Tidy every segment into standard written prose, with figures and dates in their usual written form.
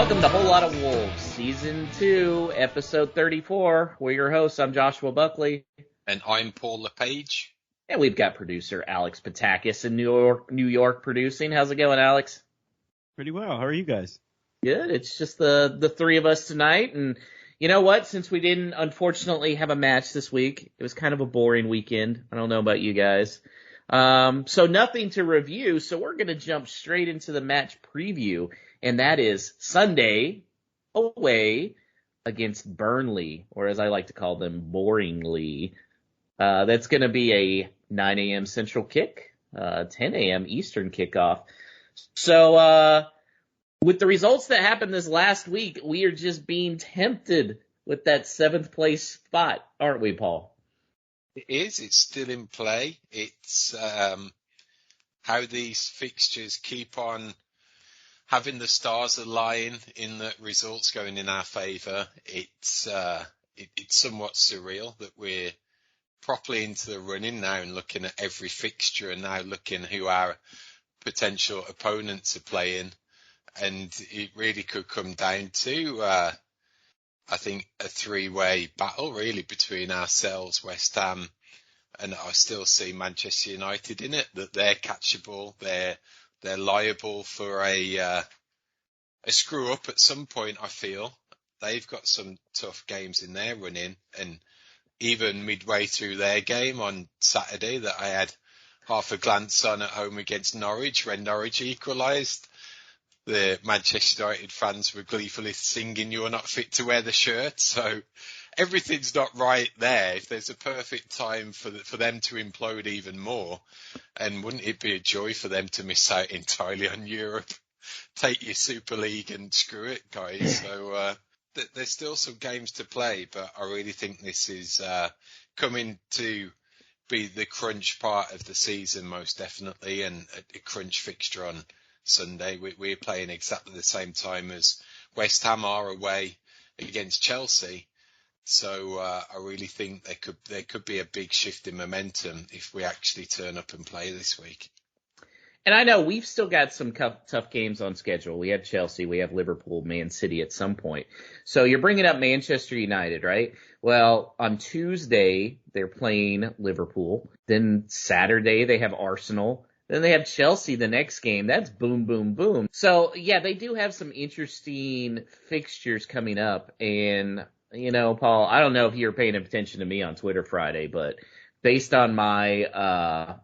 Welcome to Whole Lot of Wolves, Season 2, Episode 34. We're your hosts. I'm Joshua Buckley. And I'm Paul LePage. And we've got producer Alex Patakis in New York producing. How's it going, Alex? Pretty well. How are you guys? Good. It's just the three of us tonight. And you know what? Since we didn't, unfortunately, have a match this week, it was kind of a boring weekend. I don't know about you guys. So nothing to review. So we're going to jump straight into the match preview. And that is Sunday away against Burnley, or as I like to call them, boringly. That's going to be a 9 a.m. Central kick, 10 a.m. Eastern kickoff. So with the results that happened this last week, we are just being tempted with that 7th place spot, aren't we, Paul? It is. It's still in play. It's how these fixtures keep on having the stars align in the results going in our favour. It's somewhat surreal that we're properly into the running now and looking at every fixture and now looking who our potential opponents are playing. And it really could come down to, I think, a three-way battle really between ourselves, West Ham, and I still see Manchester United in it, that they're catchable, they're liable for a screw up at some point. I feel they've got some tough games in their running, and even midway through their game on Saturday that I had half a glance on at home against Norwich when Norwich equalised, the Manchester United fans were gleefully singing "You're not fit to wear the shirt." So everything's not right there. If there's a perfect time for them to implode even more, and wouldn't it be a joy for them to miss out entirely on Europe? Take your Super League and screw it, guys. So there's still some games to play, but I really think this is coming to be the crunch part of the season, most definitely, and a crunch fixture on Sunday. We're playing exactly the same time as West Ham are away against Chelsea. So I really think there could be a big shift in momentum if we actually turn up and play this week. And I know we've still got some tough games on schedule. We have Chelsea, we have Liverpool, Man City at some point. So you're bringing up Manchester United, right? Well, on Tuesday, they're playing Liverpool. Then Saturday, they have Arsenal. Then they have Chelsea the next game. That's boom, boom, boom. So, yeah, they do have some interesting fixtures coming up. And, you know, Paul, I don't know if you were paying attention to me on Twitter Friday, but based on my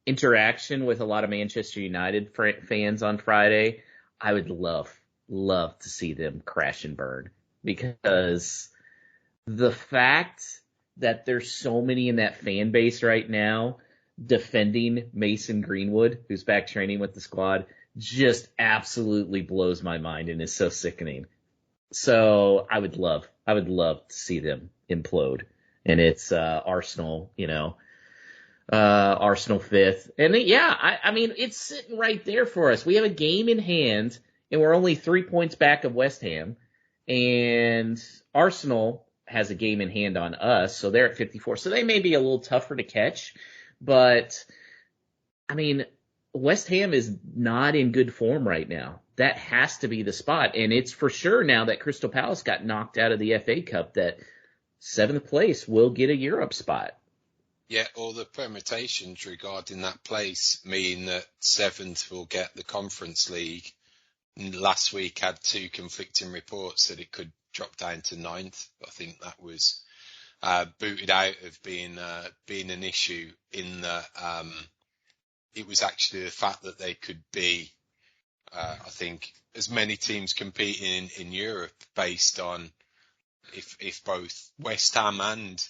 interaction with a lot of Manchester United fans on Friday, I would love to see them crash and burn, because the fact that there's so many in that fan base right now defending Mason Greenwood, who's back training with the squad, just absolutely blows my mind and is so sickening. So I would love to see them implode. And it's Arsenal, Arsenal 5th. And I mean, it's sitting right there for us. We have a game in hand, and we're only 3 points back of West Ham. And Arsenal has a game in hand on us, so they're at 54. So they may be a little tougher to catch. But, I mean, West Ham is not in good form right now. That has to be the spot. And it's for sure now that Crystal Palace got knocked out of the FA Cup that 7th place will get a Europe spot. Yeah, all the permutations regarding that place mean that 7th will get the Conference League. Last week had 2 conflicting reports that it could drop down to 9th. I think that was booted out of being an issue in that it was actually the fact that they could be, I think, as many teams competing in Europe based on if both West Ham and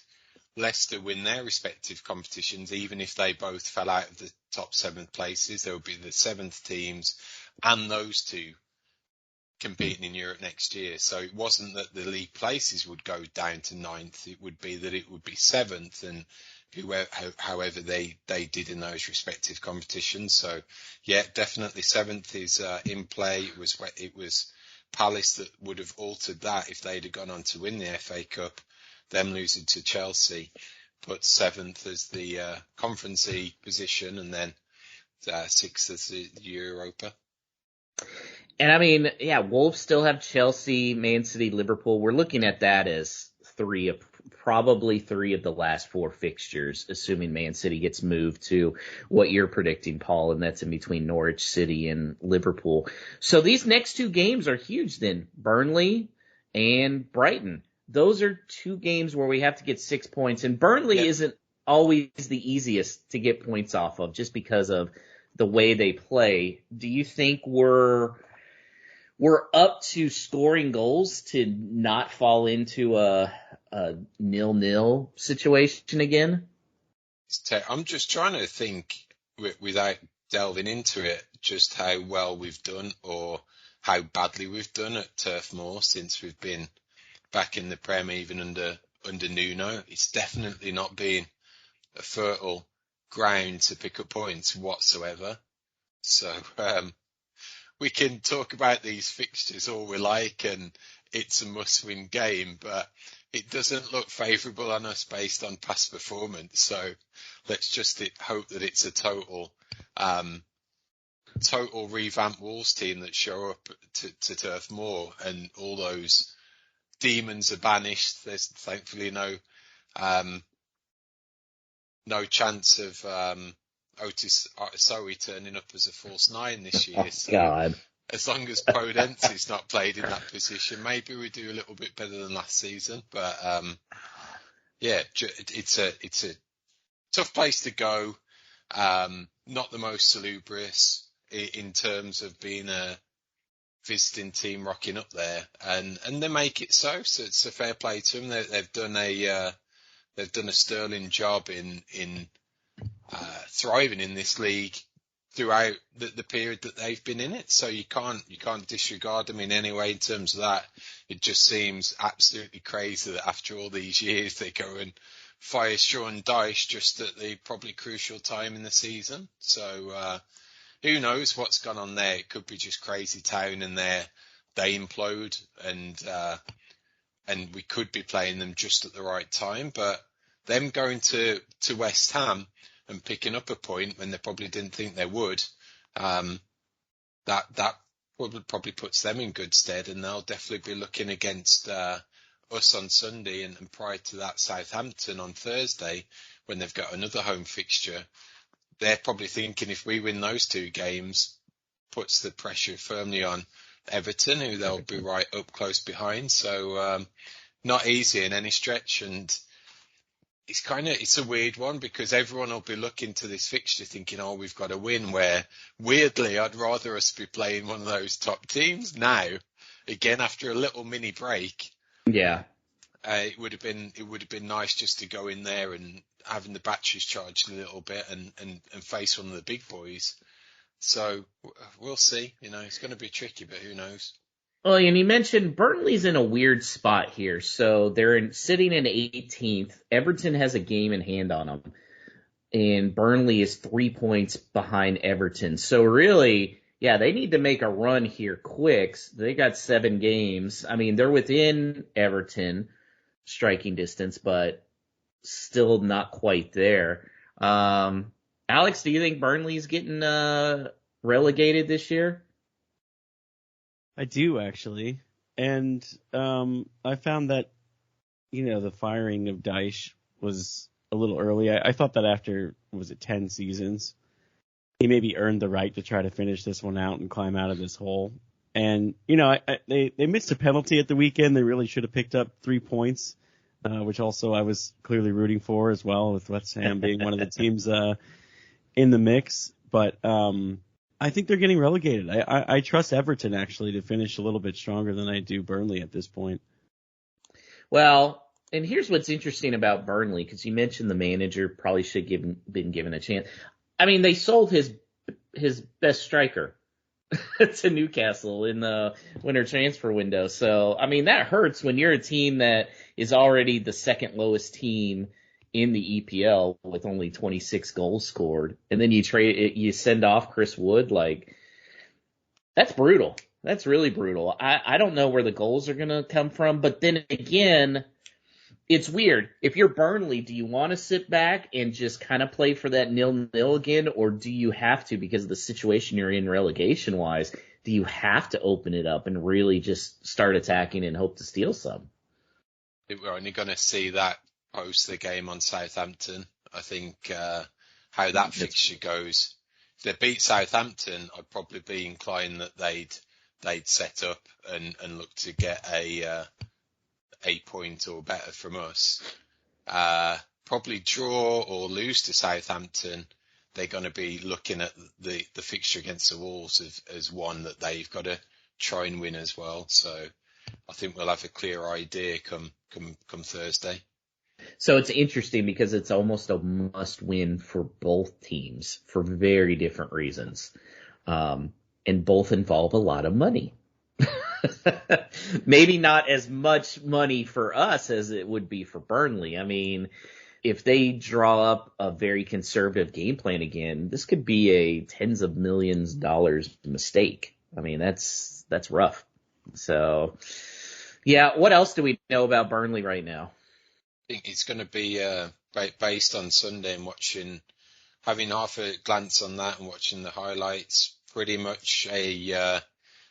Leicester win their respective competitions, even if they both fell out of the top 7 places, there would be the 7th teams and those 2 competing in Europe next year. So it wasn't that the league places would go down to 9th. It would be that it would be 7th and however they did in those respective competitions. So yeah, definitely 7th is in play. It was Palace that would have altered that if they'd have gone on to win the FA Cup, them losing to Chelsea. But 7th as the Conference League position, and then 6th as the Europa. And I mean, yeah, Wolves still have Chelsea, Man City, Liverpool. We're looking at that as probably three of the last four fixtures, assuming Man City gets moved to what you're predicting, Paul, and that's in between Norwich City and Liverpool. So these next two games are huge then. Burnley and Brighton. Those are two games where we have to get 6 points, and Burnley isn't always the easiest to get points off of just because of the way they play. Do you think we're up to scoring goals to not fall into a 0-0 situation again? I'm just trying to think without delving into it, just how well we've done or how badly we've done at Turf Moor since we've been back in the Prem, even under Nuno. It's definitely not been a fertile ground to pick up points whatsoever. So we can talk about these fixtures all we like, and it's a must-win game, but it doesn't look favourable on us based on past performance. So let's just hope that it's a total revamped Wolves team that show up to Turf Moor, and all those demons are banished. There's thankfully no chance of Otis Sowie turning up as a false nine this year. Oh, God. As long as Podence not played in that position, maybe we do a little bit better than last season. But it's a tough place to go. Not the most salubrious in terms of being a visiting team rocking up there, and they make it so it's a fair play to them. They've done a sterling job in thriving in this league throughout the period that they've been in it. So you can't disregard them in any way in terms of that. It just seems absolutely crazy that after all these years they go and fire Sean Dyche just at the probably crucial time in the season. So who knows what's gone on there? It could be just crazy town and they implode, and we could be playing them just at the right time. But them going to West Ham and picking up a point when they probably didn't think they would, that probably puts them in good stead, and they'll definitely be looking against us on Sunday, and prior to that Southampton on Thursday when they've got another home fixture. They're probably thinking if we win those two games, puts the pressure firmly on Everton, who they'll be right up close behind. So not easy in any stretch, and it's a weird one because everyone will be looking to this fixture thinking, oh, we've got to win, where weirdly I'd rather us be playing one of those top teams now, again after a little mini break. Yeah. It would have been nice just to go in there and having the batteries charged a little bit and face one of the big boys. So we'll see. It's going to be tricky, but who knows? Well, and you mentioned Burnley's in a weird spot here. So they're sitting in 18th. Everton has a game in hand on them, and Burnley is 3 points behind Everton. So really, yeah, they need to make a run here quick. They got 7 games. I mean, they're within Everton striking distance, but still not quite there. Alex, do you think Burnley's getting relegated this year? I do, actually. And I found that, the firing of Dyche was a little early. I thought that after, 10 seasons, he maybe earned the right to try to finish this one out and climb out of this hole. And, they missed a penalty at the weekend. They really should have picked up 3 points, which also I was clearly rooting for as well, with West Ham being one of the teams in the mix. But I think they're getting relegated. I trust Everton, actually, to finish a little bit stronger than I do Burnley at this point. Well, and here's what's interesting about Burnley, because you mentioned the manager probably should have been given a chance. I mean, they sold his best striker to Newcastle in the winter transfer window. So, I mean, that hurts when you're a team that is already the second lowest team in the EPL with only 26 goals scored. And then you send off Chris Wood. Like, that's brutal. That's really brutal. I don't know where the goals are going to come from. But then again, it's weird. If you're Burnley, do you want to sit back and just kind of play for that 0-0 again? Or do you have to, because of the situation you're in relegation-wise, do you have to open it up and really just start attacking and hope to steal some? We're only going to see that post the game on Southampton. I think how that fixture goes. If they beat Southampton, I'd probably be inclined that they'd set up and look to get a point or better from us. Probably draw or lose to Southampton. They're going to be looking at the fixture against the Wolves as one that they've got to try and win as well. So I think we'll have a clear idea come Thursday. So it's interesting because it's almost a must win for both teams for very different reasons. And both involve a lot of money. Maybe not as much money for us as it would be for Burnley. I mean, if they draw up a very conservative game plan again, this could be a tens of millions of dollars mistake. I mean, that's rough. So, yeah, what else do we know about Burnley right now? I think it's going to be based on Sunday and having half a glance on that and watching the highlights. Pretty much a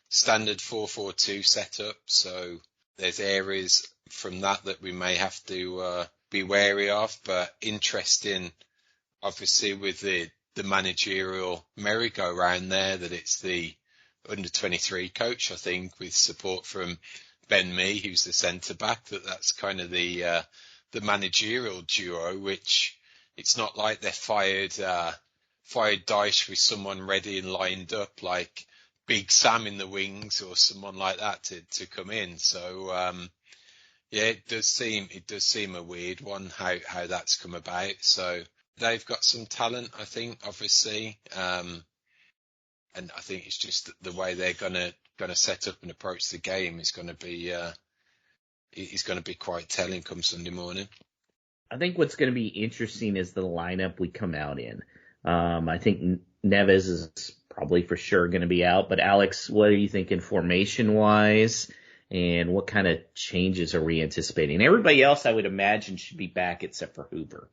standard 4-4-2 setup. So there's areas from that we may have to be wary of. But interesting, obviously, with the managerial merry-go-round there, that it's the under-23 coach, I think, with support from Ben Mee, who's the centre-back, that's kind of the managerial duo, which it's not like they fired Dyche with someone ready and lined up like Big Sam in the wings or someone like that to come in. So yeah, it does seem a weird one how that's come about. So they've got some talent, I think, obviously, and I think it's just the way they're gonna set up and approach the game is going to be quite telling come Sunday morning. I think what's going to be interesting is the lineup we come out in. I think Neves is probably for sure going to be out. But Alex, what are you thinking formation-wise? And what kind of changes are we anticipating? Everybody else, I would imagine, should be back except for Hoover.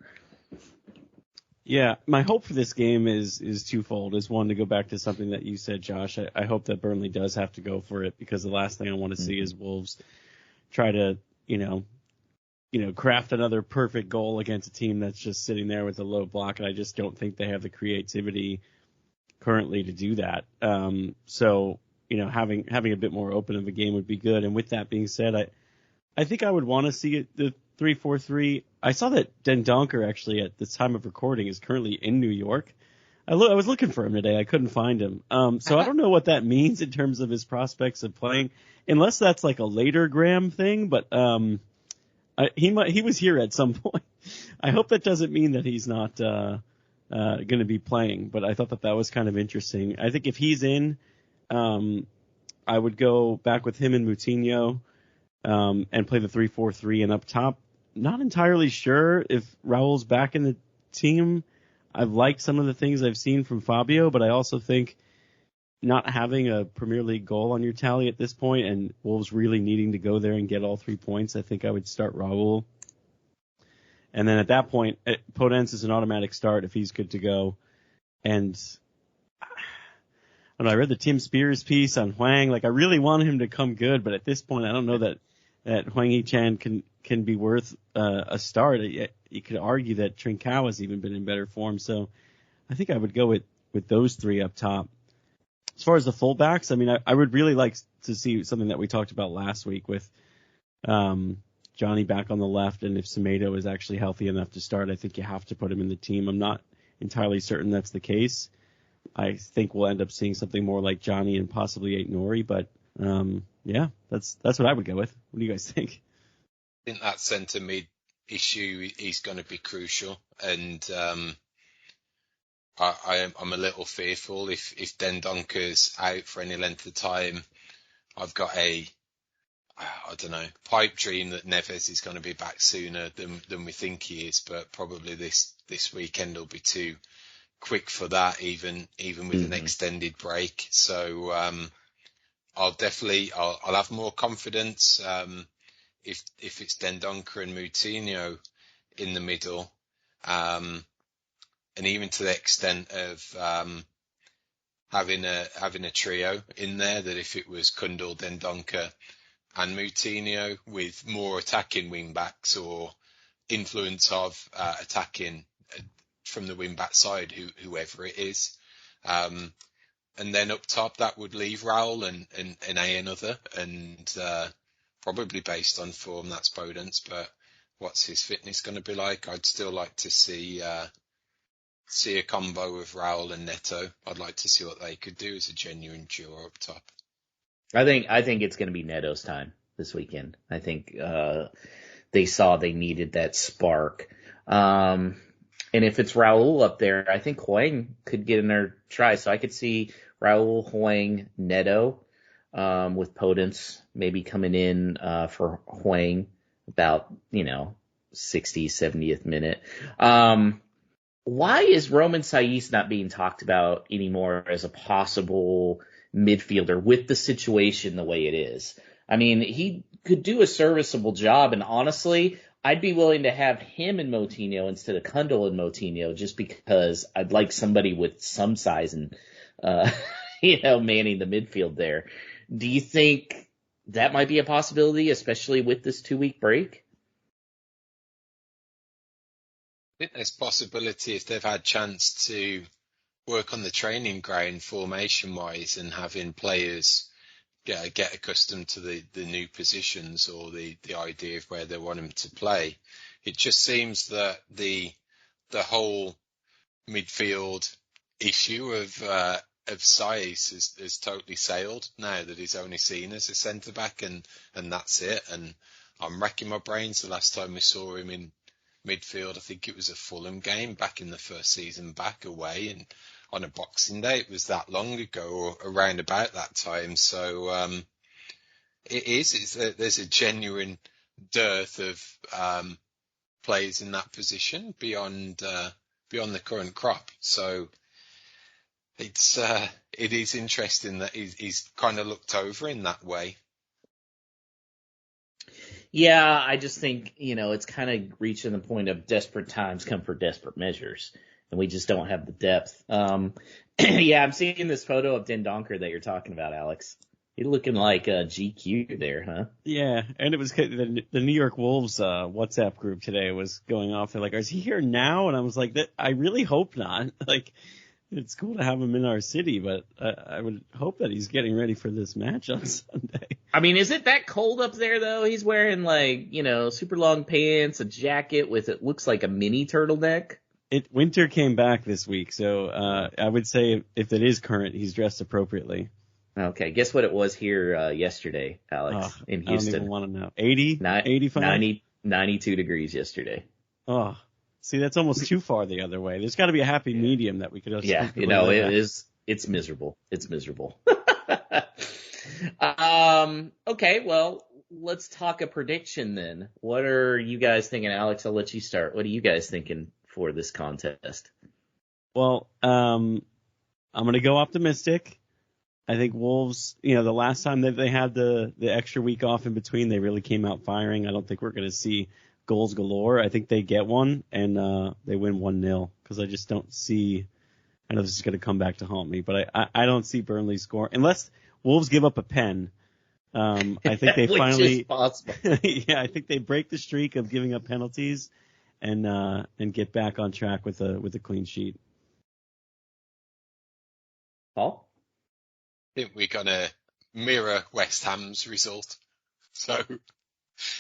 Yeah, my hope for this game is twofold. Is one, to go back to something that you said, Josh. I hope that Burnley does have to go for it, because the last thing I want to see is Wolves try to, craft another perfect goal against a team that's just sitting there with a low block, and I just don't think they have the creativity currently to do that. So, having a bit more open of a game would be good. And with that being said, I think I would want to see the 3-4-3. I saw that Den Donker actually at the time of recording is currently in New York. I was looking for him today. I couldn't find him. So I don't know what that means in terms of his prospects of playing, unless that's like a later Graham thing. But he was here at some point. I hope that doesn't mean that he's not going to be playing. But I thought that was kind of interesting. I think if he's in, I would go back with him and Moutinho and play the 3-4-3 and up top. Not entirely sure if Raul's back in the team. I've liked some of the things I've seen from Fabio, but I also think not having a Premier League goal on your tally at this point and Wolves really needing to go there and get all 3 points, I think I would start Raul. And then at that point, Podence is an automatic start if he's good to go. And I don't know, I read the Tim Spears piece on Hwang. I really want him to come good, but at this point, I don't know that Hwang Hee-chan can be worth a start. You could argue that Trincao has even been in better form. So I think I would go with those 3 up top. As far as the fullbacks, I mean, I would really like to see something that we talked about last week with Johnny back on the left. And if Semedo is actually healthy enough to start, I think you have to put him in the team. I'm not entirely certain that's the case. I think we'll end up seeing something more like Johnny and possibly Aït-Nouri, but yeah, that's what I would go with. What do you guys think? I think that centre mid issue is going to be crucial, and I'm a little fearful if Dendonker's out for any length of time. I've got I don't know, pipe dream that Neves is going to be back sooner than we think he is, but probably this weekend will be too quick for that, even with an extended break. So I'll have more confidence if it's Dendonker and Moutinho in the middle, and even to the extent of having a trio in there, that if it was Kundal, Dendoncker and Moutinho with more attacking wing backs or influence of attacking from the wing back side, whoever it is. And then up top, that would leave Raul and another, and probably based on form, that's Podence, but what's his fitness going to be like? I'd still like to see a combo of Raul and Neto. I'd like to see what they could do as a genuine duo up top. I think it's going to be Neto's time this weekend. I think they saw they needed that spark. And if it's Raul up there, I think Hwang could get in there try. So I could see Raul, Hwang, Neto, with Podence maybe coming in for Hwang about, 60th, 70th minute. Why is Roman Saiz not being talked about anymore as a possible midfielder with the situation the way it is? I mean, he could do a serviceable job, and honestly, I'd be willing to have him and Moutinho instead of Kundal and Moutinho, just because I'd like somebody with some size and, manning the midfield there. Do you think that might be a possibility, especially with this 2-week break? I think there's possibility if they've had chance to work on the training ground formation-wise and having players get accustomed to the new positions or the idea of where they want them to play. It just seems that the whole midfield issue of size has totally sailed now that he's only seen as a centre-back and that's it. And I'm racking my brains the last time we saw him in midfield. I think it was a Fulham game back in the first season back away and on a Boxing Day. It was that long ago or around about that time. So there's a genuine dearth of players in that position beyond the current crop. So it is interesting that he's kind of looked over in that way. Yeah, I just think, it's kind of reaching the point of desperate times come for desperate measures, and we just don't have the depth. Yeah, I'm seeing this photo of Dendoncker that you're talking about, Alex. He's looking like a GQ there, huh? Yeah, and it was the New York Wolves WhatsApp group today was going off. They're like, is he here now? And I was like, I really hope not. Like, it's cool to have him in our city, but I would hope that he's getting ready for this match on Sunday. I mean, is it that cold up there, though? He's wearing, super long pants, a jacket with it looks like a mini turtleneck. Winter came back this week, so I would say if it is current, he's dressed appropriately. Okay, guess what it was here yesterday, Alex, in Houston? I don't even want to know. 80? 85? 92 degrees yesterday. Oh, see, that's almost too far the other way. There's got to be a happy medium that we could also. Yeah, it's miserable. It's miserable. Okay, well, let's talk a prediction then. What are you guys thinking? Alex, I'll let you start. What are you guys thinking for this contest? Well, I'm going to go optimistic. I think Wolves, the last time that they had the extra week off in between, they really came out firing. I don't think we're going to see goals galore. I think they get one and they win 1-0 because I just don't see. I know this is going to come back to haunt me, but I don't see Burnley score unless Wolves give up a pen. I think they finally. Is possible. Yeah, I think they break the streak of giving up penalties and get back on track with a clean sheet. Paul? I think we're going to mirror West Ham's result. So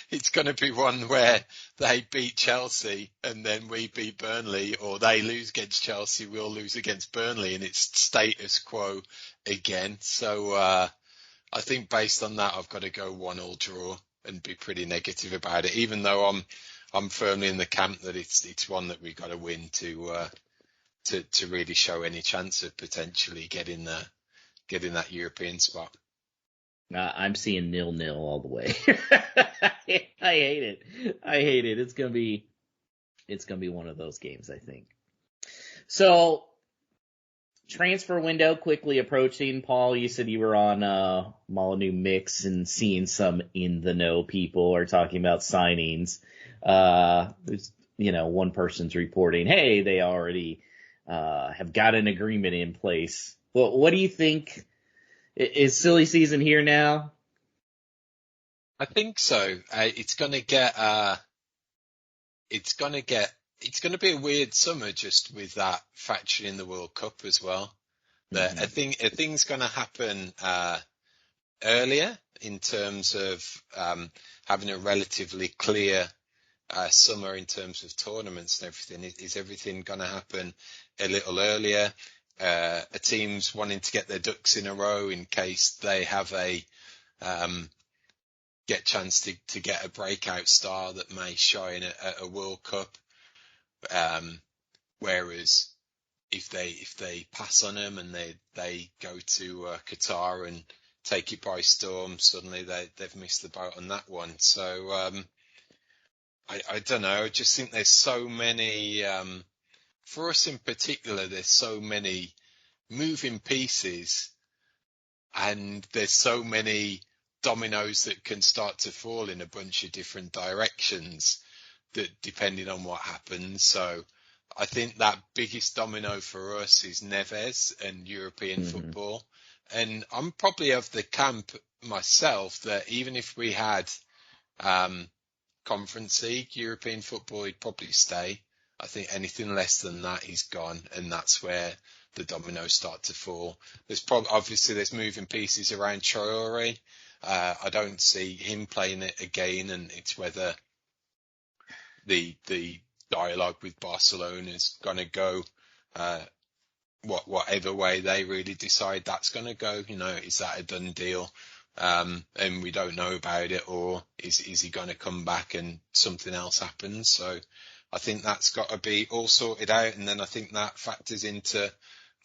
it's going to be one where they beat Chelsea and then we beat Burnley, or they lose against Chelsea, we'll lose against Burnley, and it's status quo again. So I think based on that, I've got to go 1-1 draw and be pretty negative about it, even though I'm firmly in the camp that it's one that we've got to win to really show any chance of potentially getting that European spot. I'm seeing 0-0 all the way. I hate it. It's gonna be one of those games, I think. So, transfer window quickly approaching. Paul, you said you were on Molyneux Mix and seeing some in the know people are talking about signings. There's one person's reporting, hey, they already have got an agreement in place Well, what do you think? Is silly season here now? I think so. It's going to be a weird summer just with that factoring in the World Cup as well. That I think a thing's going to happen earlier in terms of having a relatively clear summer in terms of tournaments and everything. Is everything going to happen a little earlier? A team's wanting to get their ducks in a row in case they have a get chance to get a breakout star that may shine at a World Cup. Whereas if they pass on them and they go to Qatar and take it by storm, suddenly they've missed the boat on that one. So I don't know. I just think there's so many for us in particular. There's so many moving pieces, and there's so many dominoes that can start to fall in a bunch of different directions, that depending on what happens. So I think that biggest domino for us is Neves and European football. And I'm probably of the camp myself that even if we had Conference League, European football, he'd probably stay. I think anything less than that, he's gone, and that's where the dominoes start to fall. Obviously there's moving pieces around Traore. I don't see him playing it again, and it's whether the dialogue with Barcelona is going to go whatever way they really decide that's going to go. Is that a done deal? And we don't know about it, or is he going to come back and something else happens? So I think that's got to be all sorted out, and then I think that factors into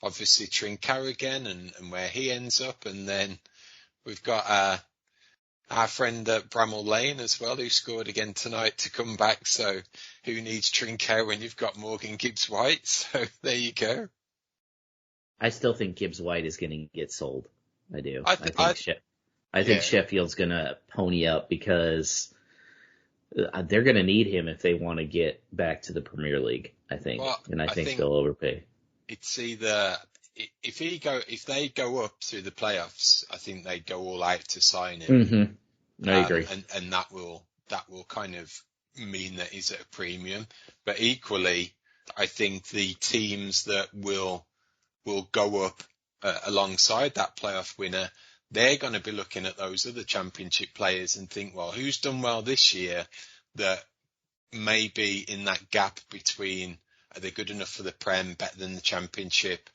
obviously Trincao again and where he ends up, and then we've got our friend Bramall Lane as well, who scored again tonight to come back. So who needs Trincao when you've got Morgan Gibbs-White? So there you go. I still think Gibbs-White is going to get sold. I do. I think Sheffield's going to pony up because they're going to need him if they want to get back to the Premier League, I think. Well, and I think they'll overpay. It's either if they go up through the playoffs, I think they go all out to sign him. I agree. And that will kind of mean that he's at a premium. But equally, I think the teams that will go up alongside that playoff winner, they're going to be looking at those other championship players and think, well, who's done well this year that may be in that gap between, are they good enough for the Prem, better than the championship,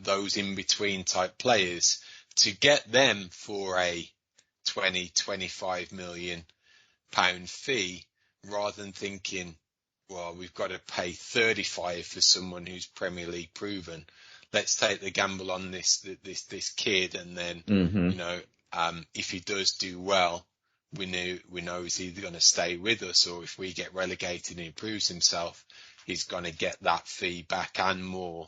those in between type players, to get them for a 20-25 million pound fee, rather than thinking, well, we've got to pay 35 for someone who's Premier League proven. Let's take the gamble on this kid, and then if he does do well, we know he's either going to stay with us, or if we get relegated and he proves himself, he's going to get that fee back and more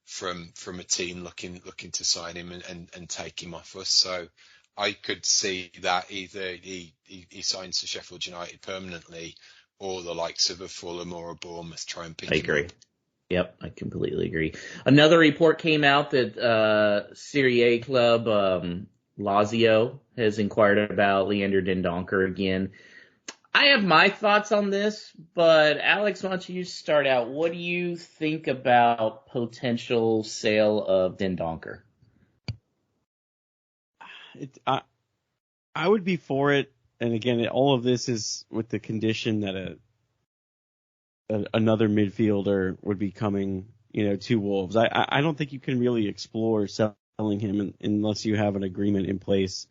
from a team looking to sign him and take him off us. So I could see that either he signs to Sheffield United permanently, or the likes of a Fulham or a Bournemouth try and pick him up. I agree. Yep, I completely agree. Another report came out that Serie A club Lazio has inquired about Leander Dendoncker again. I have my thoughts on this, but Alex, why don't you start out? What do you think about potential sale of Dendoncker? I would be for it, and again, all of this is with the condition that another midfielder would be coming, to Wolves. I don't think you can really explore selling him unless you have an agreement in place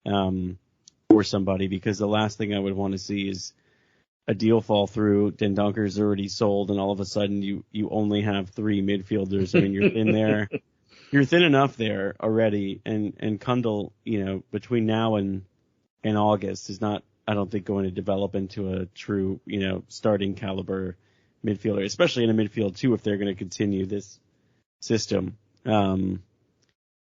for somebody, because the last thing I would want to see is a deal fall through. Dendoncker's already sold, and all of a sudden you only have three midfielders. I mean, you're in there. You're thin enough there already, and Kundl, between now and August is not, I don't think, going to develop into a true, starting caliber midfielder, especially in a midfield too, if they're going to continue this system.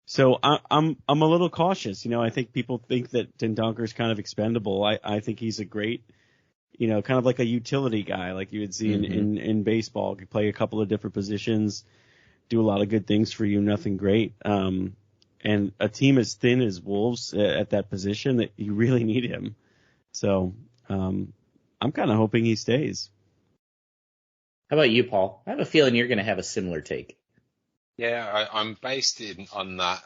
So I'm a little cautious. I think people think that Dendoncker is kind of expendable. I think he's a great, kind of like a utility guy, like you would see in baseball. Could play a couple of different positions, do a lot of good things for you, nothing great. And a team as thin as Wolves at that position, that you really need him. So I'm kind of hoping he stays. How about you, Paul? I have a feeling you're going to have a similar take. Yeah, I'm based on that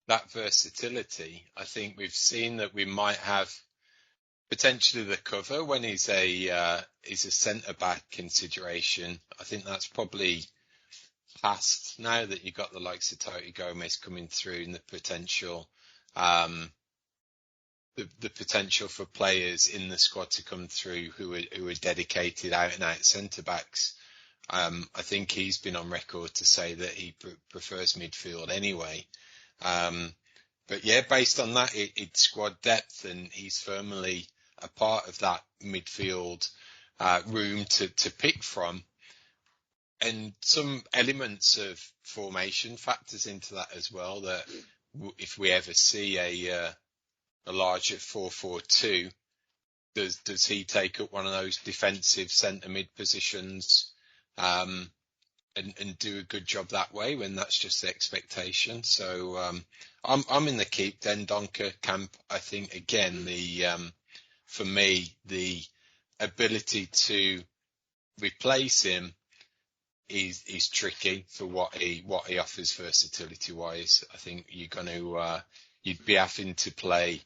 that versatility. I think we've seen that we might have potentially the cover when he's a centre back consideration. I think that's probably past now that you've got the likes of Toti Gomez coming through, and the potential the potential for players in the squad to come through who are dedicated out and out centre backs. I think he's been on record to say that he prefers midfield anyway. But yeah, based on that, it's squad depth, and he's firmly a part of that midfield room to pick from. And some elements of formation factors into that as well, that if we ever see a larger 4-4-2, does he take up one of those defensive centre mid positions and do a good job that way when that's just the expectation? So I'm in the keep Dendoncker camp. I think again for me the ability to replace him is tricky for what he offers versatility wise. I think you'd be having to play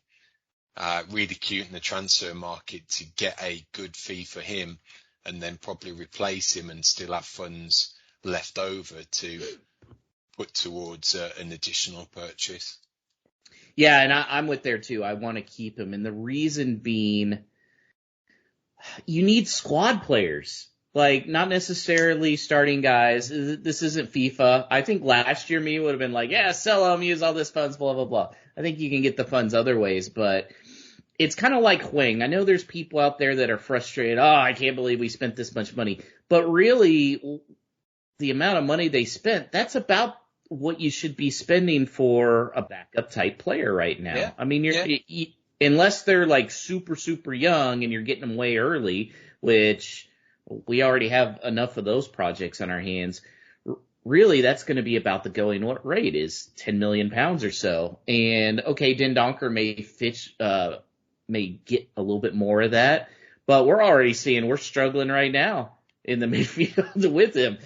really cute in the transfer market to get a good fee for him, and then probably replace him and still have funds left over to put towards an additional purchase. Yeah, and I'm with there too. I want to keep him, and the reason being, you need squad players. Like, not necessarily starting guys. This isn't FIFA. I think last year me would have been like, yeah, sell them, use all this funds, blah, blah, blah. I think you can get the funds other ways, but it's kind of like Hwang. I know there's people out there that are frustrated. Oh, I can't believe we spent this much money. But really, the amount of money they spent, that's about what you should be spending for a backup type player right now. Yeah. I mean, unless they're like super, super young and you're getting them way early, which we already have enough of those projects on our hands. Really, that's going to be about the going rate is 10 million pounds or so. And okay, Dendoncker may get a little bit more of that, but we're already seeing we're struggling right now in the midfield with him.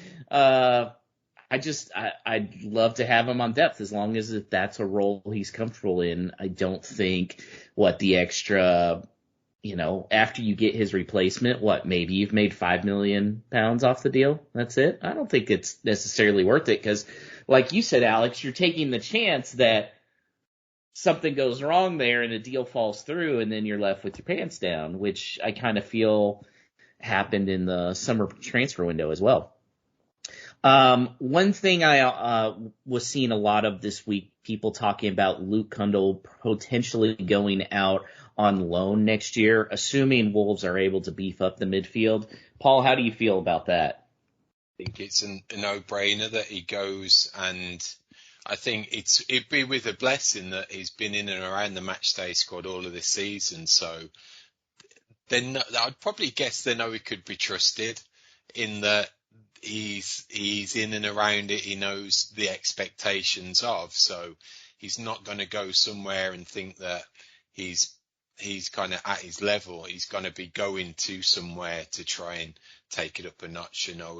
I'd love to have him on depth as long as that's a role he's comfortable in. I don't think the extra, after you get his replacement, maybe you've made 5 million pounds off the deal. That's it. I don't think it's necessarily worth it because, like you said, Alex, you're taking the chance that something goes wrong there and a deal falls through and then you're left with your pants down, which I kind of feel happened in the summer transfer window as well. One thing I was seeing a lot of this week, people talking about Luke Kundle potentially going out on loan next year, assuming Wolves are able to beef up the midfield. Paul, how do you feel about that? I think it's a no-brainer that he goes, and I think it'd be with a blessing that he's been in and around the matchday squad all of this season. So then I'd probably guess they know he could be trusted in that he's in and around it. He knows the expectations of, so he's not going to go somewhere and think that he's kind of at his level. He's going to be going to somewhere to try and take it up a notch. And I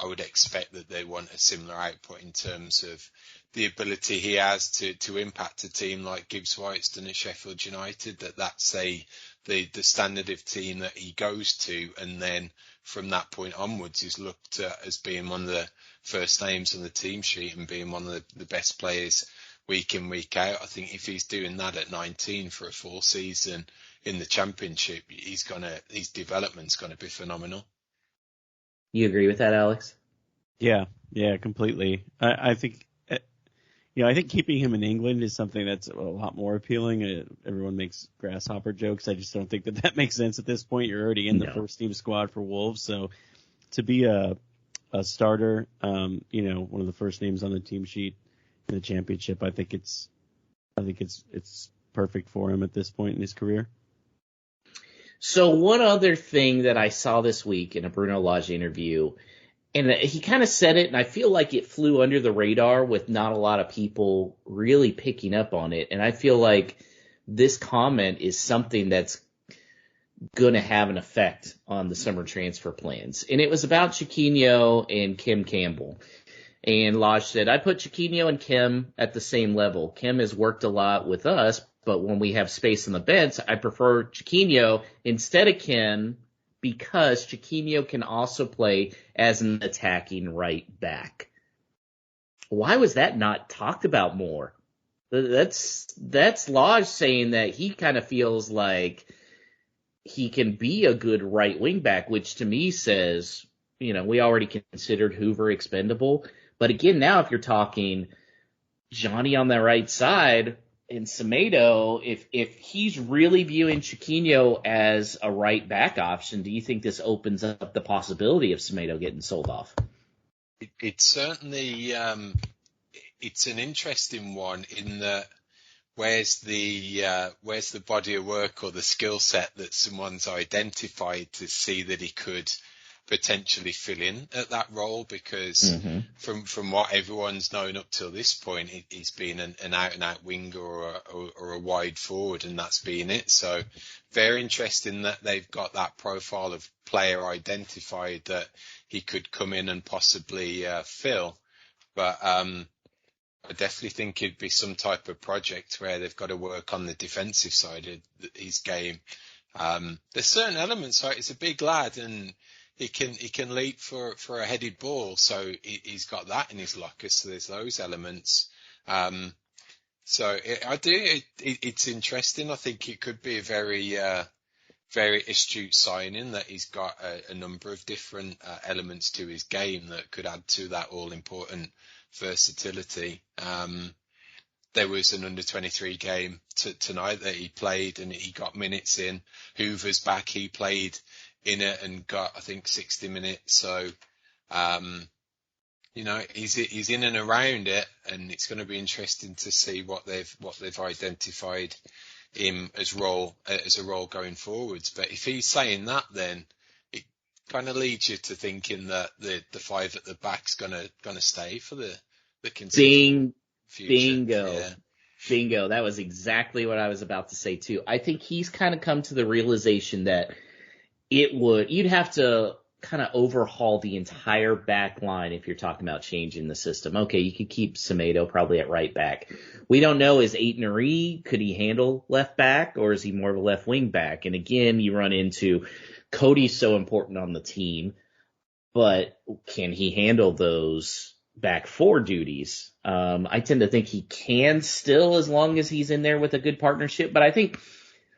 would expect that they want a similar output in terms of the ability he has to impact a team like Gibbs White's done at Sheffield United, that's the standard of team that he goes to, and then from that point onwards is looked at as being one of the first names on the team sheet and being one of the best players week in, week out. I think if he's doing that at 19 for a full season in the Championship, his development's going to be phenomenal. You agree with that, Alex? Yeah, completely. I think, I think keeping him in England is something that's a lot more appealing. Everyone makes grasshopper jokes. I just don't think that makes sense at this point. You're already in the first team squad for Wolves, so to be a starter, one of the first names on the team sheet in the Championship, I think it's perfect for him at this point in his career. So one other thing that I saw this week in a Bruno Lage interview, And he kind of said it, and I feel like it flew under the radar with not a lot of people really picking up on it. And I feel like this comment is something that's going to have an effect on the summer transfer plans. And it was about Chiquinho and Kim Campbell. And Lage said, I put Chiquinho and Kim at the same level. Kim has worked a lot with us, but when we have space on the bench, I prefer Chiquinho instead of Kim, because Chiquinho can also play as an attacking right back. Why was that not talked about more? That's Lage saying that he kind of feels like he can be a good right wing back, which to me says, we already considered Hoover expendable. But again, now if you're talking Johnny on the right side, and Semedo, if he's really viewing Chiquinho as a right back option, do you think this opens up the possibility of Semedo getting sold off? It's certainly it's an interesting one in that where's the body of work or the skill set that someone's identified to see that he could potentially fill in at that role, because from what everyone's known up till this point, he's been an out-and-out winger or a wide forward, and that's been it. So very interesting that they've got that profile of player identified that he could come in and possibly fill. But I definitely think it'd be some type of project where they've got to work on the defensive side of his game. There's certain elements, right? It's a big lad, and he can leap for a headed ball, so he's got that in his locker. So there's those elements. It's interesting. I think it could be a very astute signing that he's got a number of different elements to his game that could add to that all important versatility. There was an under-23 game tonight that he played, and he got minutes in. Hoover's back. He played in it and got, I think, 60 minutes. So, he's in and around it, and it's going to be interesting to see what they've identified him as a role going forwards. But if he's saying that, then it kind of leads you to thinking that the five at the back's going to stay for the considerable future. Bingo. That was exactly what I was about to say too. I think he's kind of come to the realization that you'd have to kind of overhaul the entire back line if you're talking about changing the system. Okay, you could keep Semedo probably at right back. We don't know, is Aitnery, could he handle left back, or is he more of a left wing back? And again, you run into Cody's so important on the team, but can he handle those back four duties? I tend to think he can still, as long as he's in there with a good partnership. But I think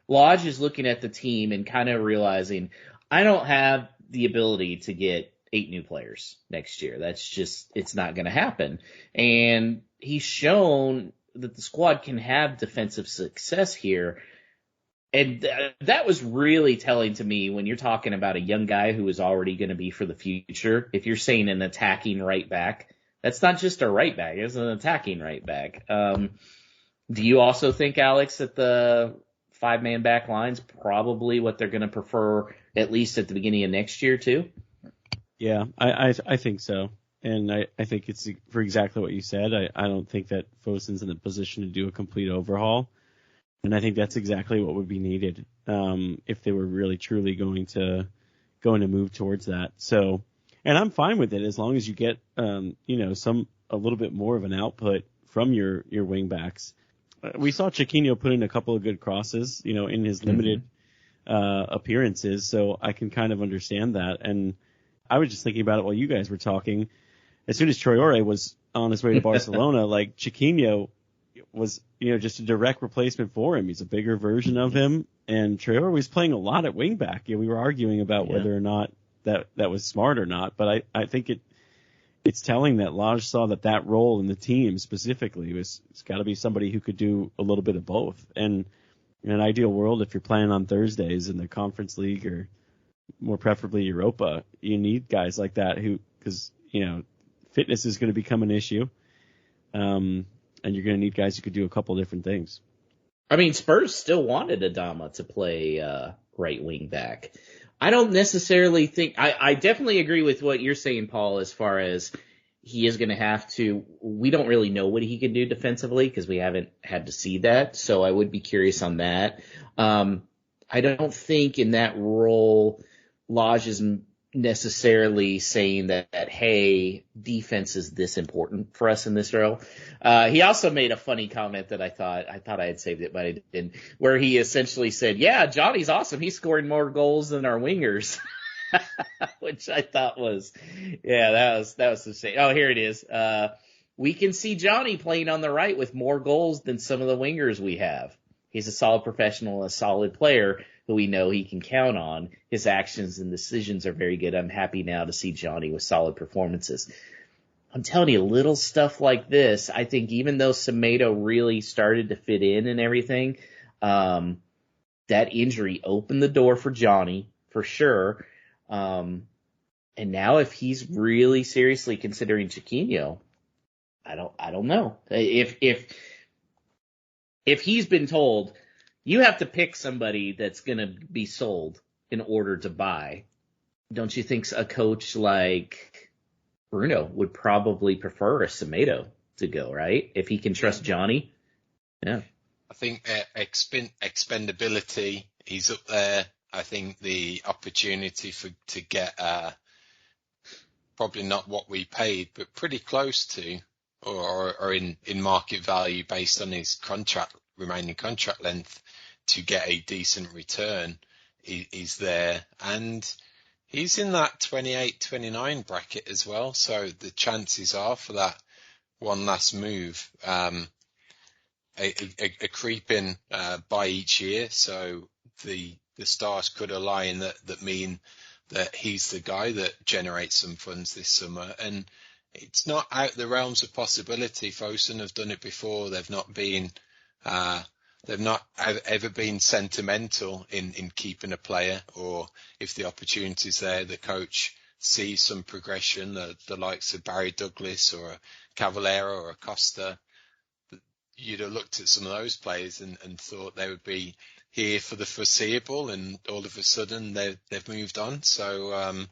Lage is looking at the team and kind of realizing, I don't have the ability to get 8 new players next year. That's just, it's not going to happen. And he's shown that the squad can have defensive success here. And that was really telling to me when you're talking about a young guy who is already going to be for the future. If you're saying an attacking right back, that's not just a right back, it's an attacking right back. Do you also think, Alex, that the 5-man back line's probably what they're going to prefer, at least at the beginning of next year too? Yeah, I think so. And I think it's for exactly what you said. I don't think that Fosun's in a position to do a complete overhaul. And I think that's exactly what would be needed if they were really truly going to move towards that. So, and I'm fine with it as long as you get a little bit more of an output from your wing backs. We saw Chiquinho put in a couple of good crosses, in his limited appearances, so I can kind of understand that. And I was just thinking about it while you guys were talking. As soon as Traore was on his way to Barcelona, like Chiquinho was, just a direct replacement for him. He's a bigger version of him, and Traore was playing a lot at wingback. We were arguing about whether or not that was smart or not, but I think it's telling that Lage saw that role in the team specifically it's got to be somebody who could do a little bit of both. And in an ideal world, if you're playing on Thursdays in the Conference League or more preferably Europa, you need guys like that because fitness is going to become an issue. And you're going to need guys who could do a couple different things. I mean, Spurs still wanted Adama to play right wing back. I don't necessarily think I definitely agree with what you're saying, Paul, as far as he is going to have to. We don't really know what he can do defensively because we haven't had to see that. So I would be curious on that. I don't think in that role, Lage is necessarily saying that, hey, defense is this important for us in this role. He also made a funny comment that I thought I had saved it, but I didn't, where he essentially said, yeah, Johnny's awesome. He's scoring more goals than our wingers, which I thought was, yeah, that was insane. Oh, here it is. We can see Johnny playing on the right with more goals than some of the wingers we have. He's a solid professional, a solid player who we know he can count on. His actions and decisions are very good. I'm happy now to see Johnny with solid performances. I'm telling you, little stuff like this, I think even though Semedo really started to fit in and everything, that injury opened the door for Johnny, for sure. And now if he's really seriously considering Chiquinho, I don't know. If he's been told, you have to pick somebody that's going to be sold in order to buy, don't you think a coach like Bruno would probably prefer a Semedo to go, right? If he can trust Johnny. Yeah. I think expendability, he's up there. I think the opportunity to get probably not what we paid, but pretty close to, or in market value based on his remaining contract length, to get a decent return is there. And he's in that 28-29 bracket as well. So the chances are for that one last move, a creeping by each year. So the stars could align that mean that he's the guy that generates some funds this summer. And it's not out the realms of possibility. Fosun have done it before. They've not ever been sentimental in keeping a player, or if the opportunity's there, the coach sees some progression, the likes of Barry Douglas or a Cavallero or a Costa. You'd have looked at some of those players and thought they would be here for the foreseeable, and all of a sudden they've moved on. So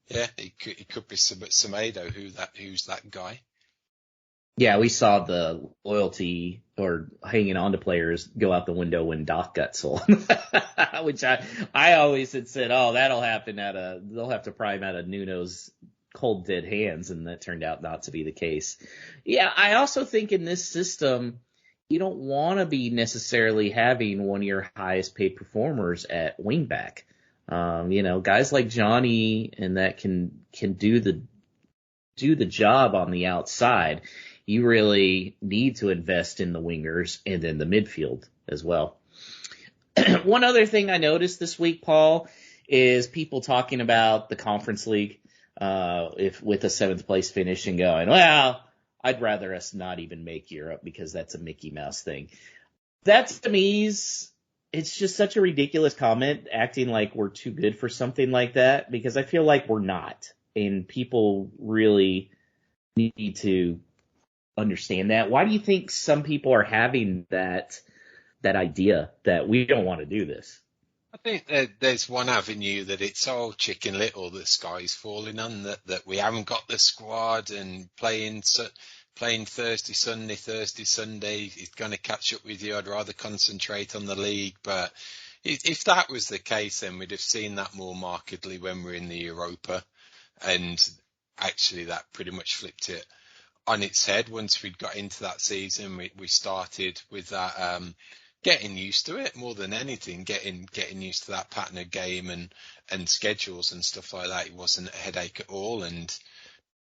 yeah, it could be Semedo who's that guy. Yeah, we saw the loyalty or hanging on to players go out the window when Doc got sold, which I always had said, oh, that'll happen they'll have to pry him out of Nuno's cold dead hands, and that turned out not to be the case. Yeah, I also think in this system, you don't want to be necessarily having one of your highest paid performers at wingback. Guys like Johnny and that can do the job on the outside. You really need to invest in the wingers and in the midfield as well. One other thing I noticed this week, Paul, is people talking about the Conference League, if with a 7th place finish and going, well, I'd rather us not even make Europe because that's a Mickey Mouse thing. That to me it's just such a ridiculous comment, acting like we're too good for something like that, because I feel like we're not, and people really need to understand that. Why do you think some people are having that idea that we don't want to do this? I think there's one avenue that it's all Chicken Little, the sky's falling on, that we haven't got the squad, and playing Thursday, Sunday is going to catch up with you. I'd rather concentrate on the league. But if that was the case, then we'd have seen that more markedly when we're in the Europa. And actually that pretty much flipped it on its head once we'd got into that season. We started with that getting used to it more than anything, getting used to that pattern of game and schedules and stuff like that. It wasn't a headache at all, and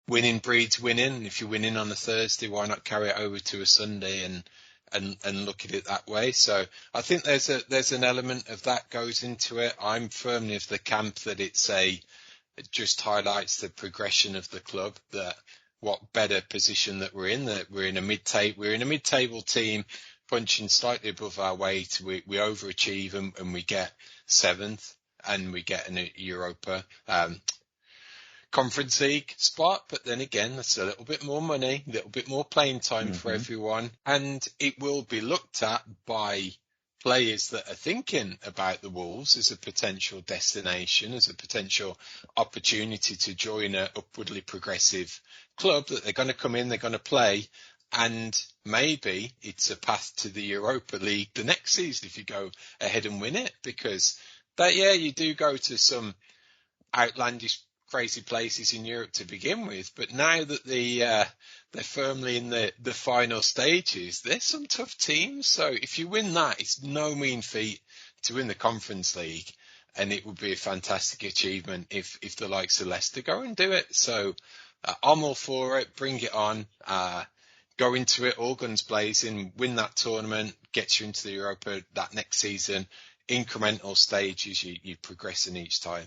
winning breeds winning. And if you're winning on a Thursday, why not carry it over to a Sunday and look at it that way? So I think there's an element of that goes into it. I'm firmly of the camp that it just highlights the progression of the club, that what better position that we're in, that we're in a mid-table team punching slightly above our weight. We overachieve and we get 7th, and we get a Europa Conference League spot. But then again, that's a little bit more money, a little bit more playing time for everyone, and it will be looked at by players that are thinking about the Wolves as a potential destination, as a potential opportunity to join a upwardly progressive club, that they're going to come in, they're going to play, and maybe it's a path to the Europa League the next season if you go ahead and win it, because you do go to some outlandish, crazy places in Europe to begin with, but now that they're firmly in the final stages, there's some tough teams. So if you win that, it's no mean feat to win the Conference League, and it would be a fantastic achievement if the likes of Leicester go and do it. So I'm all for it. Bring it on. Go into it all guns blazing, win that tournament, gets you into the Europa that next season. Incremental stages, you progress in each time.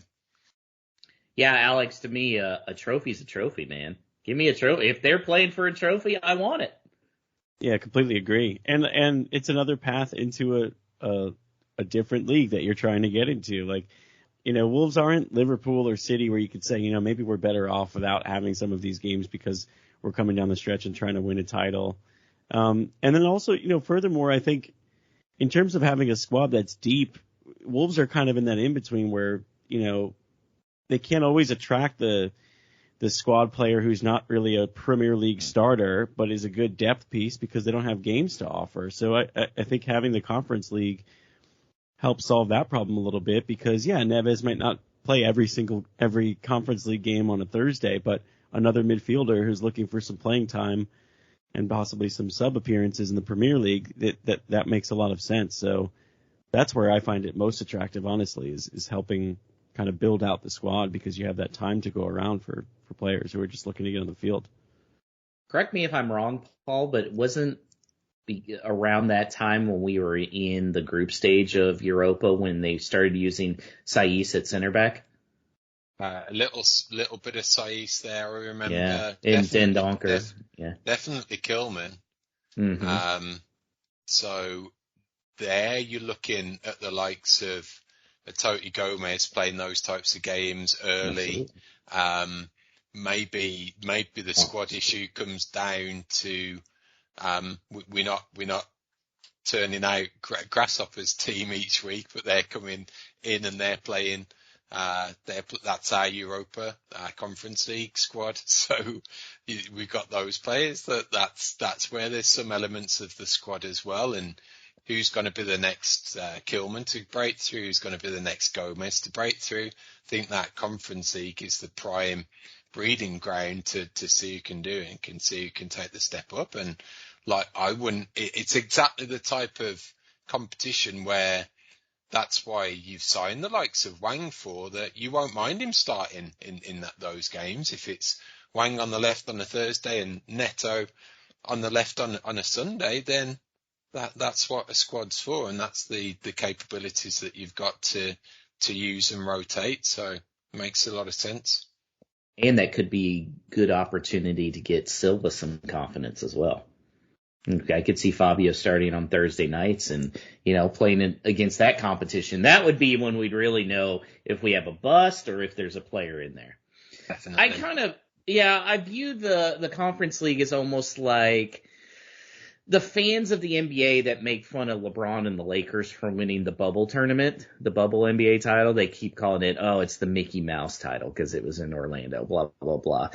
Yeah, Alex, to me, a trophy's a trophy, man. Give me a trophy. If they're playing for a trophy, I want it. Yeah, completely agree. And it's another path into a different league that you're trying to get into. Like, Wolves aren't Liverpool or City where you could say, maybe we're better off without having some of these games because we're coming down the stretch and trying to win a title. And then also, furthermore, I think in terms of having a squad that's deep, Wolves are kind of in that in-between where, they can't always attract the squad player who's not really a Premier League starter, but is a good depth piece because they don't have games to offer. So I think having the Conference League helps solve that problem a little bit because, Neves might not play every Conference League game on a Thursday, but another midfielder who's looking for some playing time and possibly some sub appearances in the Premier League, that makes a lot of sense. So that's where I find it most attractive, honestly, is helping kind of build out the squad because you have that time to go around for players who are just looking to get on the field. Correct me if I'm wrong, Paul, but wasn't around that time when we were in the group stage of Europa when they started using Saiss at center back? A little bit of Saiss there, I remember. Yeah, and Den Donker. Definitely Kilman. Mm-hmm. So there you're looking at the likes of Toti Gomez playing those types of games early. Maybe the squad issue comes down to we're not turning out Grasshopper's team each week, but they're coming in and they're playing. That's our Europa, our Conference League squad. So we've got those players. That's where there's some elements of the squad as well, and who's going to be the next Kilman to break through? Who's going to be the next Gomez to break through? I think that Conference League is the prime breeding ground to see who can do it and can see who can take the step up. And it's exactly the type of competition where that's why you've signed the likes of Wang for, that you won't mind him starting in those games. If it's Wang on the left on a Thursday and Neto on the left on a Sunday, then that's what a squad's for, and that's the capabilities that you've got to use and rotate. So it makes a lot of sense. And that could be good opportunity to get Silva some confidence as well. I could see Fabio starting on Thursday nights and, playing against that competition. That would be when we'd really know if we have a bust or if there's a player in there. Definitely. I view the Conference League as almost like the fans of the NBA that make fun of LeBron and the Lakers for winning the bubble tournament, the bubble NBA title. They keep calling it, it's the Mickey Mouse title because it was in Orlando, blah, blah, blah.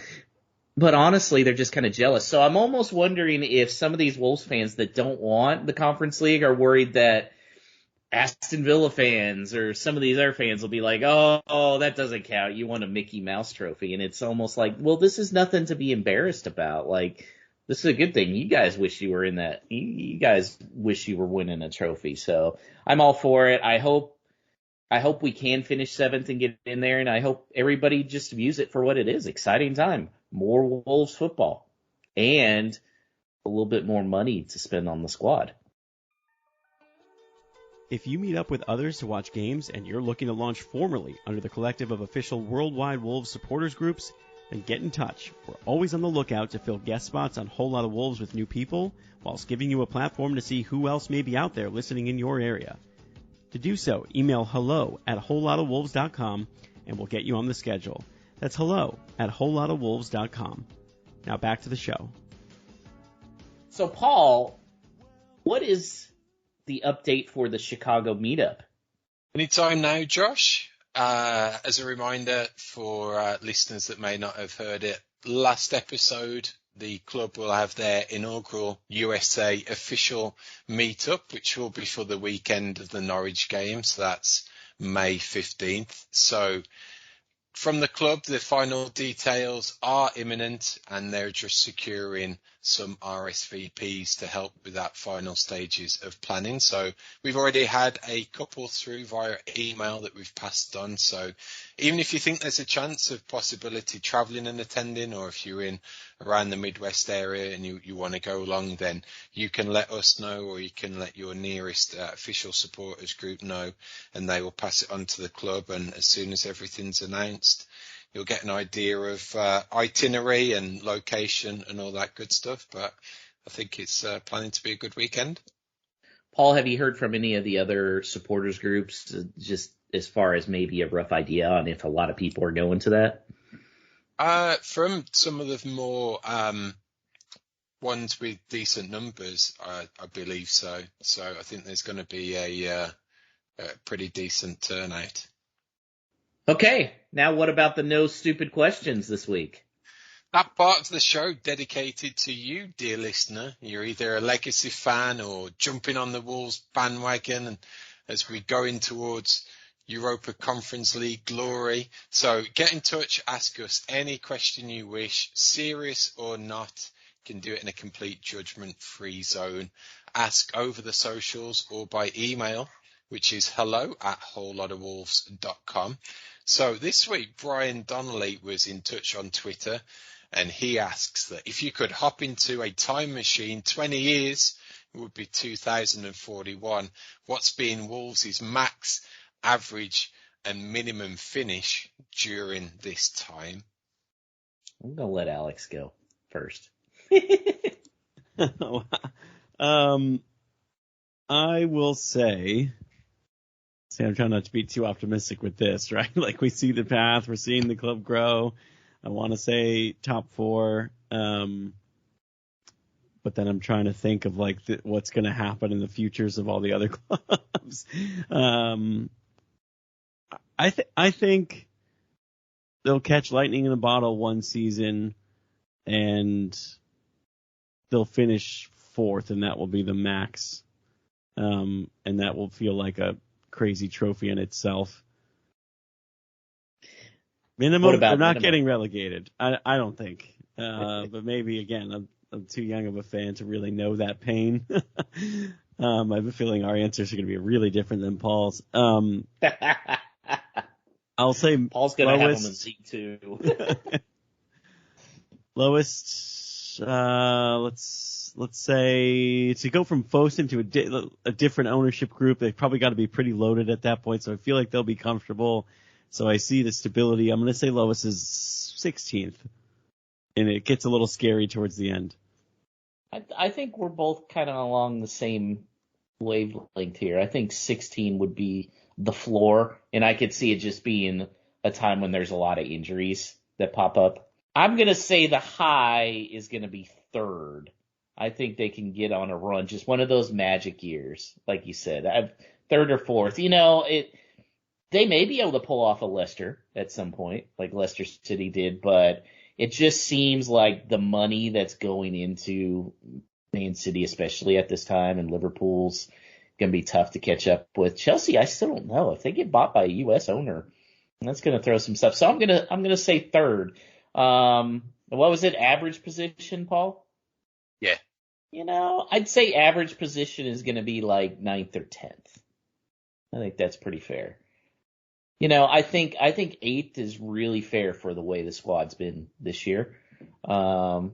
But honestly, they're just kind of jealous. So I'm almost wondering if some of these Wolves fans that don't want the Conference League are worried that Aston Villa fans or some of these other fans will be like, oh, that doesn't count. You won a Mickey Mouse trophy. And it's almost like, well, this is nothing to be embarrassed about. Like, this is a good thing. You guys wish you were in that. You guys wish you were winning a trophy. So I'm all for it. I hope we can finish 7th and get in there. And I hope everybody just views it for what it is. Exciting time. More Wolves football and a little bit more money to spend on the squad. If you meet up with others to watch games and you're looking to launch formally under the collective of official worldwide Wolves supporters groups, then get in touch. We're always on the lookout to fill guest spots on Whole Lot of Wolves with new people, whilst giving you a platform to see who else may be out there listening in your area. To do so, email hello@wholelotofwolves.com and we'll get you on the schedule. That's hello@wholelotofwolves.com. Now back to the show. So, Paul, what is the update for the Chicago meetup? Anytime now, Josh. As a reminder for listeners that may not have heard it, last episode, the club will have their inaugural USA official meetup, which will be for the weekend of the Norwich game. So that's May 15th. So from the club, the final details are imminent, and they're just securing some RSVPs to help with that final stages of planning. So we've already had a couple through via email that we've passed on. So even if you think there's a chance of possibility travelling and attending, or if you're in around the Midwest area and you want to go along, then you can let us know, or you can let your nearest official supporters group know, and they will pass it on to the club. And as soon as everything's announced, you'll get an idea of itinerary and location and all that good stuff. But I think it's planning to be a good weekend. Paul, have you heard from any of the other supporters groups, just as far as maybe a rough idea on if a lot of people are going to that? From some of the more ones with decent numbers, I believe so. So I think there's going to be a pretty decent turnout. Okay, now what about the no stupid questions this week? That part of the show dedicated to you, dear listener. You're either a legacy fan or jumping on the Wolves bandwagon, and as we go in towards Europa Conference League glory. So get in touch, ask us any question you wish, serious or not. You can do it in a complete judgment-free zone. Ask over the socials or by email, which is hello@wholelotofwolves.com. So this week, Brian Donnelly was in touch on Twitter, and he asks that if you could hop into a time machine 20 years, it would be 2041. What's been Wolves' max, average, and minimum finish during this time? I'm going to let Alex go first. I will say, I'm trying not to be too optimistic with this, right? Like, we see the path, we're seeing the club grow. I want to say top 4, but then I'm trying to think of like what's going to happen in the futures of all the other clubs. I think they'll catch lightning in a bottle one season, and they'll finish 4th, and that will be the max, and that will feel like a crazy trophy in itself. Minimum, they're not getting relegated. I don't think. But maybe, again, I'm too young of a fan to really know that pain. I have a feeling our answers are going to be really different than Paul's. I'll say Paul's going to have them in Z2. Lowest, let's say, to go from Fosun to a different ownership group, they've probably got to be pretty loaded at that point, so I feel like they'll be comfortable. So I see the stability. I'm going to say lowest is 16th, and it gets a little scary towards the end. I think we're both kind of along the same wavelength here. I think 16 would be the floor, and I could see it just being a time when there's a lot of injuries that pop up. I'm going to say the high is going to be 3rd. I think they can get on a run, just one of those magic years, like you said. 3rd or 4th. You know, they may be able to pull off a Leicester at some point, like Leicester City did, but it just seems like the money that's going into Man City, especially at this time, and Liverpool's going to be tough to catch up with. Chelsea, I still don't know. If they get bought by a U.S. owner, that's going to throw some stuff. So I'm gonna say 3rd. What was it? Average position, Paul? Yeah. You know, I'd say average position is going to be like 9th or 10th. I think that's pretty fair. You know, I think 8th is really fair for the way the squad's been this year. But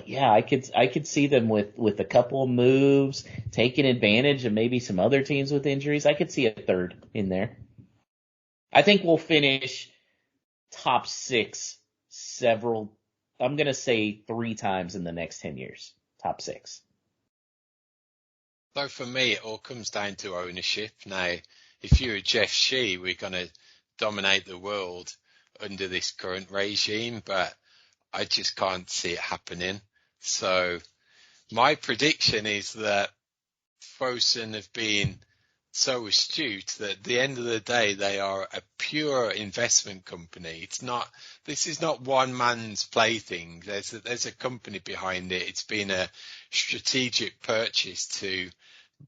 yeah, I could see them with a couple of moves, taking advantage of maybe some other teams with injuries. I could see a 3rd in there. I think we'll finish top 6 I'm going to say 3 times in the next 10 years. Top 6. So for me, it all comes down to ownership. Now, if you're Jeff Shee, we're going to dominate the world under this current regime, but I just can't see it happening. So my prediction is that Fosun have been so astute that at the end of the day, they are a pure investment company. This is not one man's plaything. There's a company behind it. It's been a strategic purchase to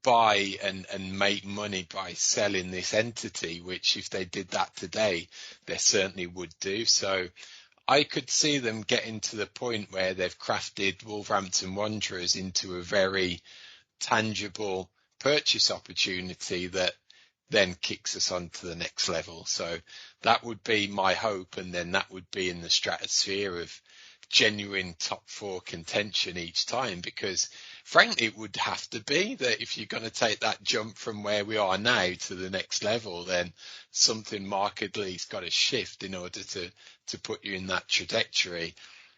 buy and make money by selling this entity, which if they did that today, they certainly would do. So I could see them getting to the point where they've crafted Wolverhampton Wanderers into a very tangible purchase opportunity that then kicks us on to the next level. So that would be my hope, and then that would be in the stratosphere of genuine top four contention each time, because frankly it would have to be that if you're going to take that jump from where we are now to the next level, then something markedly has got to shift in order to put you in that trajectory.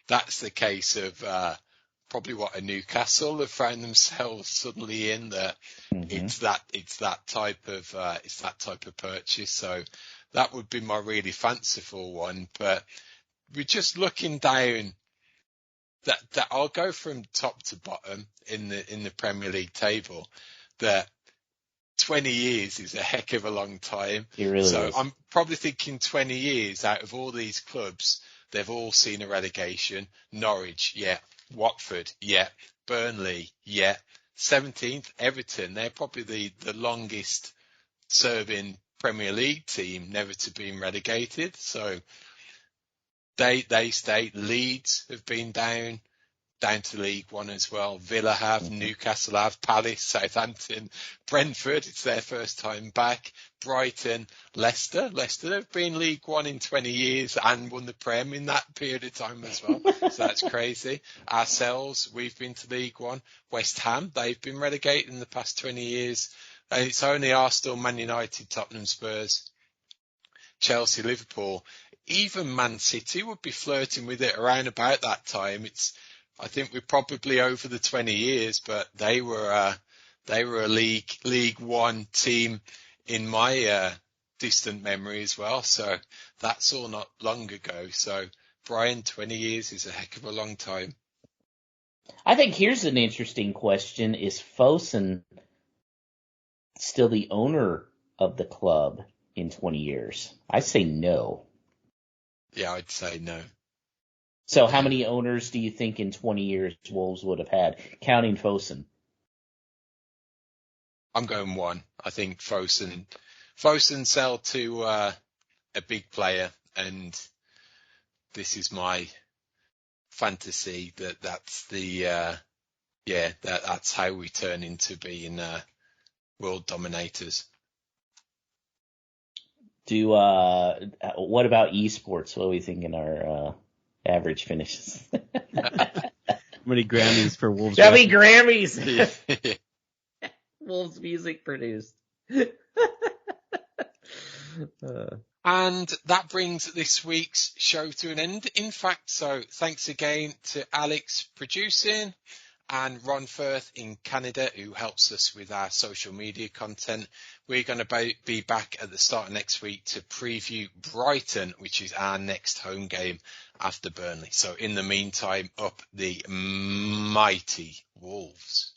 That's the case of probably what a Newcastle have found themselves suddenly in, that it's that type of purchase. So that would be my really fanciful one. But we're just looking down that I'll go from top to bottom in the Premier League table. That 20 years is a heck of a long time. It really so is. I'm probably thinking 20 years out of all these clubs, they've all seen a relegation. Norwich, yeah. Watford, yeah. Burnley, yeah. 17th, Everton. They're probably the longest serving Premier League team never to be relegated. So they stay. Leeds have been down to League One as well. Villa have, Newcastle have, Palace, Southampton, Brentford, it's their first time back. Brighton, Leicester have been League One in 20 years and won the Prem in that period of time as well. So that's crazy. Ourselves, we've been to League One. West Ham, they've been relegated in the past 20 years. And it's only Arsenal, Man United, Tottenham, Spurs, Chelsea, Liverpool. Even Man City would be flirting with it around about that time. I think we're probably over the 20 years, but they were a League One team in my distant memory as well. So that's all not long ago. So Brian, 20 years is a heck of a long time. I think here's an interesting question. Is Fosun still the owner of the club in 20 years? I say no. Yeah, I'd say no. So how many owners do you think in 20 years Wolves would have had, counting Fosun? I'm going one. I think Fosun sell to a big player, and this is my fantasy that's that's how we turn into being world dominators. What about esports? What are we thinking our average finishes? How many Grammys for Wolves? How many Grammys? Wolves music produced. And that brings this week's show to an end. In fact, so thanks again to Alex producing and Ron Firth in Canada, who helps us with our social media content. We're going to be back at the start of next week to preview Brighton, which is our next home game after Burnley. So in the meantime, up the mighty Wolves.